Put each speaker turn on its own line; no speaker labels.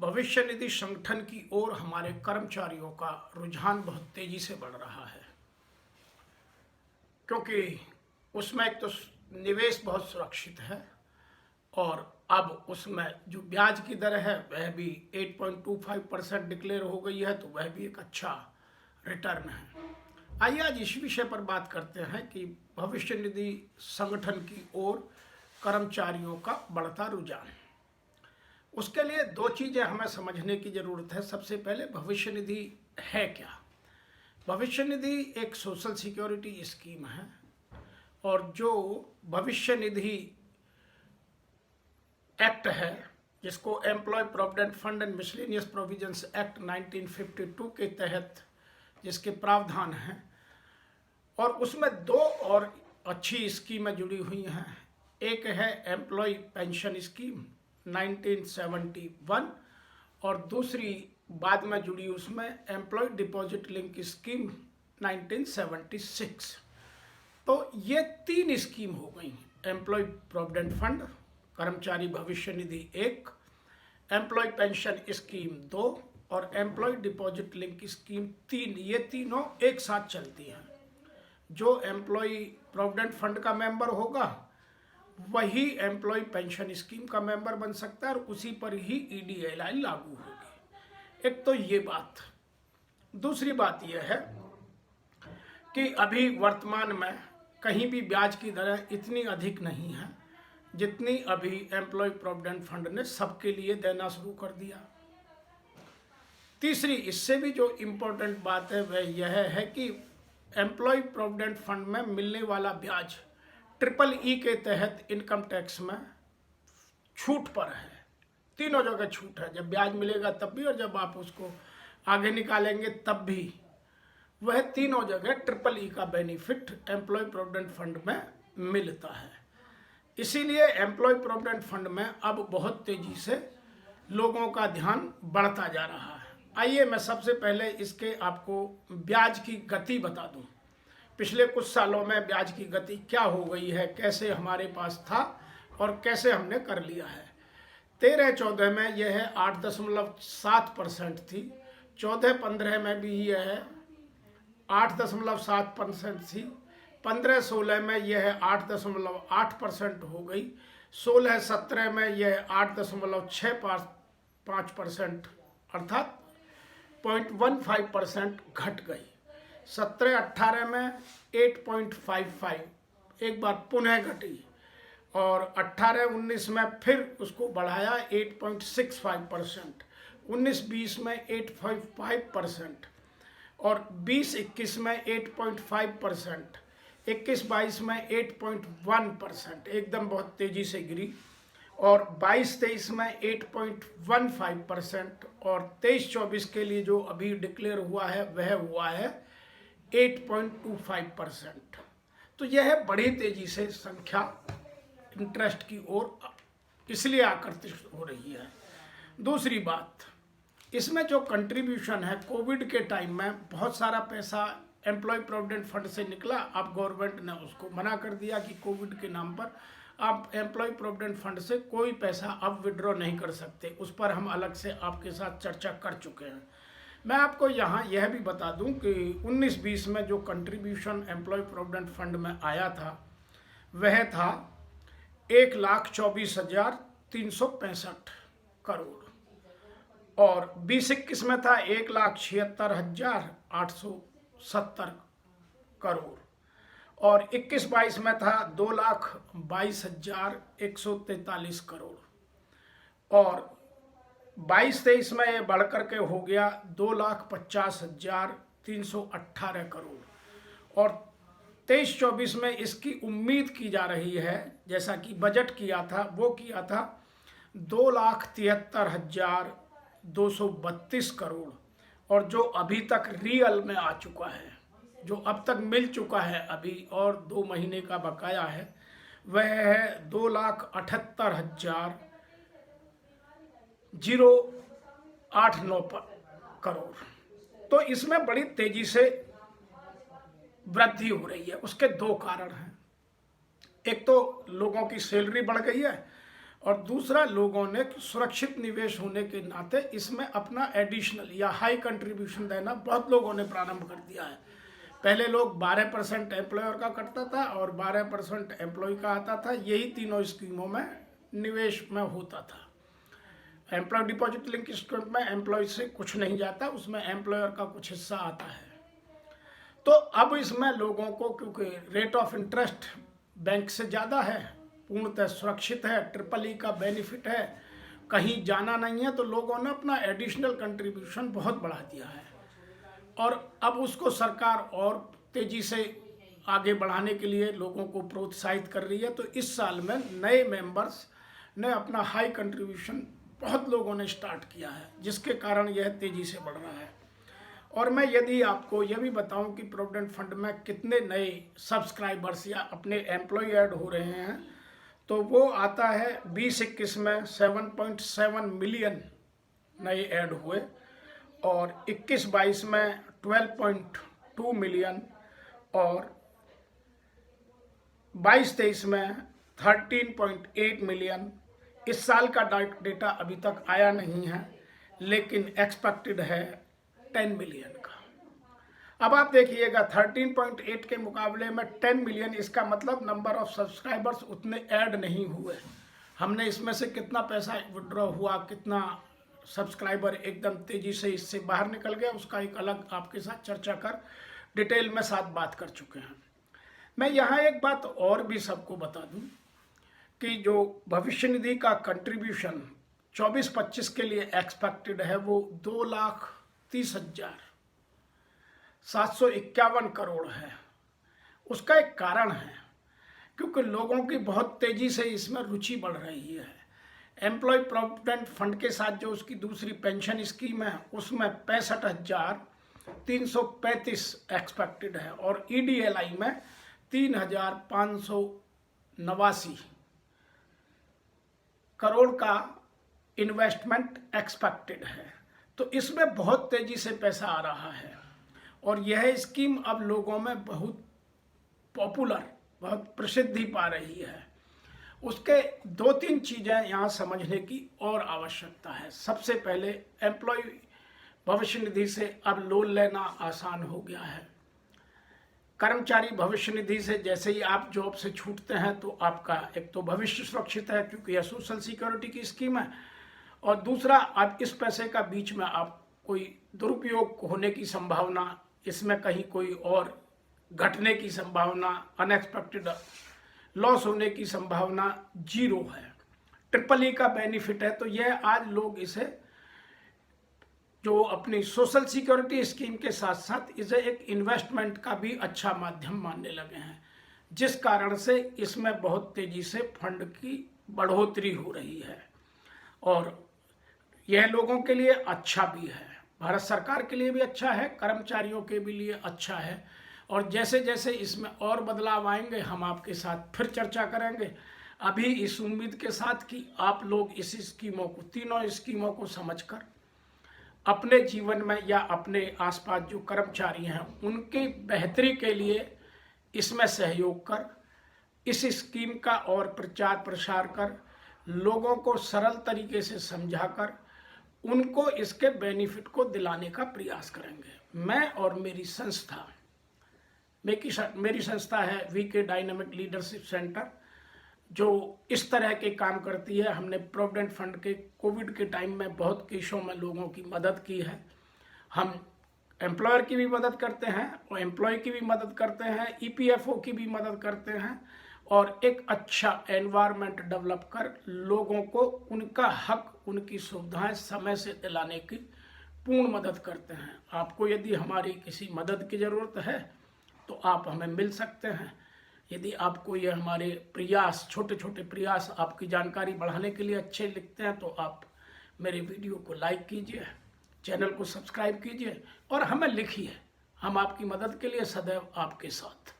भविष्य निधि संगठन की ओर हमारे कर्मचारियों का रुझान बहुत तेजी से बढ़ रहा है, क्योंकि उसमें एक तो निवेश बहुत सुरक्षित है और अब उसमें जो ब्याज की दर है वह भी 8.25% डिक्लेयर हो गई है, तो वह भी एक अच्छा रिटर्न है। आइए आज इस विषय पर बात करते हैं कि भविष्य निधि संगठन की ओर कर्मचारियों का बढ़ता रुझान। उसके लिए दो चीज़ें हमें समझने की ज़रूरत है। सबसे पहले भविष्य निधि है क्या। भविष्य निधि एक सोशल सिक्योरिटी स्कीम है और जो भविष्य निधि एक्ट है, जिसको employ provident fund and miscellaneous provisions act 1952 के तहत जिसके प्रावधान हैं, और उसमें दो और अच्छी स्कीमें जुड़ी हुई हैं। एक है एम्प्लॉय पेंशन स्कीम 1971 और दूसरी बाद में जुड़ी उसमें एम्प्लॉय डिपॉजिट लिंक स्कीम 1976। तो ये तीन स्कीम हो गई। एम्प्लॉय प्रोविडेंट फंड कर्मचारी भविष्य निधि 1, एम्प्लॉय पेंशन स्कीम 2 और एम्प्लॉय डिपॉजिट लिंक स्कीम 3। ये तीनों एक साथ चलती हैं। जो एम्प्लॉय प्रोविडेंट फंड का मेंबर होगा वही एम्प्लॉय पेंशन स्कीम का मेंबर बन सकता है और उसी पर ही EDLI लागू होगी। एक तो ये बात। दूसरी बात यह है कि अभी वर्तमान में कहीं भी ब्याज की दरें इतनी अधिक नहीं है जितनी अभी एम्प्लॉय प्रोविडेंट फंड ने सबके लिए देना शुरू कर दिया। तीसरी इससे भी जो इम्पोर्टेंट बात है वह यह है कि एम्प्लॉय प्रोविडेंट फंड में मिलने वाला ब्याज EEE के तहत इनकम टैक्स में छूट पर है। तीनों जगह छूट है। जब ब्याज मिलेगा तब भी और जब आप उसको आगे निकालेंगे तब भी, वह तीनों जगह EEE का बेनिफिट एम्प्लॉय प्रोविडेंट फंड में मिलता है। इसीलिए एम्प्लॉय प्रोविडेंट फंड में अब बहुत तेजी से लोगों का ध्यान बढ़ता जा रहा है। आइए मैं सबसे पहले इसके आपको ब्याज की गति बता दूं। पिछले कुछ सालों में ब्याज की गति क्या हो गई है, कैसे हमारे पास था और कैसे हमने कर लिया है। 13-14 में यह है 8.7% थी। 14-15 में भी यह है 8.7% थी। 15-16 में यह है 8.8% हो गई। 16-17 में यह 8.65% अर्थात 0.15% घट गई। 17-18 में 8.55 एक बार पुनः घटी और 18-19 में फिर उसको बढ़ाया 8.65%। 19-20 में 8.55% और 20-21 में 8.5%। 21-22 में 8.1%, एकदम बहुत तेजी से गिरी। और 22-23 में 8.15% और 23-24 के लिए जो अभी डिक्लेयर हुआ है वह हुआ है 8.25%। तो यह बड़ी तेजी से संख्या इंटरेस्ट की ओर इसलिए आकर्षित हो रही है। दूसरी बात, इसमें जो कंट्रीब्यूशन है, कोविड के टाइम में बहुत सारा पैसा एम्प्लॉय प्रोविडेंट फंड से निकला। अब गवर्नमेंट ने उसको मना कर दिया कि कोविड के नाम पर आप एम्प्लॉय प्रोविडेंट फंड से कोई पैसा अब विड्रॉ नहीं कर सकते। उस पर हम अलग से आपके साथ चर्चा कर चुके हैं। मैं आपको यहाँ यह भी बता दूं कि 19-20 में जो कंट्रीब्यूशन एम्प्लॉय प्रोविडेंट फंड में आया था वह था 1,24,365 करोड़ और 20-21 में था 1,76,870 करोड़ और 21-22 में था 2,22,143 करोड़ और 22-23 में ये बढ़कर के हो गया 2,50,318 करोड़ और 23-24 में इसकी उम्मीद की जा रही है, जैसा कि बजट किया था वो किया था 2,73,232 करोड़ और जो अभी तक रियल में आ चुका है, जो अब तक मिल चुका है अभी और 2 महीने का बकाया है, वह है 2,78,089 करोड़। तो इसमें बड़ी तेजी से वृद्धि हो रही है। उसके दो कारण हैं। एक तो लोगों की सैलरी बढ़ गई है और दूसरा, लोगों ने सुरक्षित निवेश होने के नाते इसमें अपना एडिशनल या हाई कंट्रीब्यूशन देना बहुत लोगों ने प्रारंभ कर दिया है। पहले लोग 12% एम्प्लॉयर का कटता था और 12% एम्प्लॉय का आता था। यही तीनों स्कीमों में निवेश में होता था। एम्प्लॉय डिपॉजिट लिंक स्कीम में एम्प्लॉय से कुछ नहीं जाता, उसमें एम्प्लॉयर का कुछ हिस्सा आता है। तो अब इसमें लोगों को, क्योंकि रेट ऑफ इंटरेस्ट बैंक से ज़्यादा है, पूर्णतः सुरक्षित है, ट्रिपल ई का बेनिफिट है, कहीं जाना नहीं है, तो लोगों ने अपना एडिशनल कंट्रीब्यूशन बहुत बढ़ा दिया है। और अब उसको सरकार और तेज़ी से आगे बढ़ाने के लिए लोगों को प्रोत्साहित कर रही है। तो इस साल में नए मेंबर्स ने अपना हाई कंट्रीब्यूशन बहुत लोगों ने स्टार्ट किया है, जिसके कारण यह तेज़ी से बढ़ रहा है। और मैं यदि आपको यह भी बताऊं कि प्रोविडेंट फंड में कितने नए सब्सक्राइबर्स या अपने एम्प्लॉय ऐड हो रहे हैं, तो वो आता है 2021 में 7.7 मिलियन नए ऐड हुए और 21-22 में 12.2 मिलियन और 22-23 में 13.8 मिलियन। इस साल का डेटा अभी तक आया नहीं है, लेकिन एक्सपेक्टेड है 10 मिलियन का। अब आप देखिएगा 13.8 के मुकाबले में 10 मिलियन, इसका मतलब नंबर ऑफ सब्सक्राइबर्स उतने ऐड नहीं हुए। हमने इसमें से कितना पैसा विड्रॉ हुआ, कितना सब्सक्राइबर एकदम तेजी से इससे बाहर निकल गया, उसका एक अलग आपके साथ चर्चा कर डिटेल में साथ बात कर चुके हैं। मैं यहाँ एक बात और भी सबको बता दूं कि जो भविष्य निधि का कंट्रीब्यूशन 24-25 के लिए एक्सपेक्टेड है वो 2,30,751 करोड़ है। उसका एक कारण है, क्योंकि लोगों की बहुत तेजी से इसमें रुचि बढ़ रही है। एम्प्लॉय प्रोविडेंट फंड के साथ जो उसकी दूसरी पेंशन स्कीम है, उसमें 65,335 एक्सपेक्टेड है और EDLI में 3,589 करोड़ का इन्वेस्टमेंट एक्सपेक्टेड है। तो इसमें बहुत तेजी से पैसा आ रहा है और यह स्कीम अब लोगों में बहुत पॉपुलर, बहुत प्रसिद्धि पा रही है। उसके 2-3 चीज़ें यहाँ समझने की और आवश्यकता है। सबसे पहले, एम्प्लॉय भविष्य निधि से अब लोन लेना आसान हो गया है। कर्मचारी भविष्य निधि से जैसे ही आप जॉब से छूटते हैं तो आपका एक तो भविष्य सुरक्षित है, क्योंकि यह सोशल सिक्योरिटी की स्कीम है, और दूसरा, आप इस पैसे का बीच में आप कोई दुरुपयोग होने की संभावना, इसमें कहीं कोई और घटने की संभावना, अनएक्सपेक्टेड लॉस होने की संभावना 0 है। ट्रिपल ई का बेनिफिट है। तो यह आज लोग इसे जो अपनी सोशल सिक्योरिटी स्कीम के साथ साथ इसे एक इन्वेस्टमेंट का भी अच्छा माध्यम मानने लगे हैं, जिस कारण से इसमें बहुत तेजी से फंड की बढ़ोतरी हो रही है और यह लोगों के लिए अच्छा भी है, भारत सरकार के लिए भी अच्छा है, कर्मचारियों के भी लिए अच्छा है। और जैसे जैसे इसमें और बदलाव आएंगे हम आपके साथ फिर चर्चा करेंगे। अभी इस उम्मीद के साथ कि आप लोग इस स्कीमों को, तीनों स्कीमों को समझकर अपने जीवन में या अपने आसपास जो कर्मचारी हैं उनकी बेहतरी के लिए इसमें सहयोग कर, इस स्कीम का और प्रचार प्रसार कर, लोगों को सरल तरीके से समझाकर उनको इसके बेनिफिट को दिलाने का प्रयास करेंगे। मैं और मेरी संस्था, मेरी संस्था है VK डायनामिक लीडरशिप सेंटर, जो इस तरह के काम करती है। हमने प्रोविडेंट फंड के कोविड के टाइम में बहुत केसों में लोगों की मदद की है। हम एम्प्लॉयर की भी मदद करते हैं और एम्प्लॉय की भी मदद करते हैं, EPFO की भी मदद करते हैं और एक अच्छा एनवायरनमेंट डेवलप कर लोगों को उनका हक, उनकी सुविधाएं समय से दिलाने की पूर्ण मदद करते हैं। आपको यदि हमारी किसी मदद की ज़रूरत है तो आप हमें मिल सकते हैं। यदि आपको ये हमारे प्रयास, छोटे छोटे प्रयास आपकी जानकारी बढ़ाने के लिए अच्छे लगते हैं तो आप मेरे वीडियो को लाइक कीजिए, चैनल को सब्सक्राइब कीजिए और हमें लिखिए। हम आपकी मदद के लिए सदैव आपके साथ।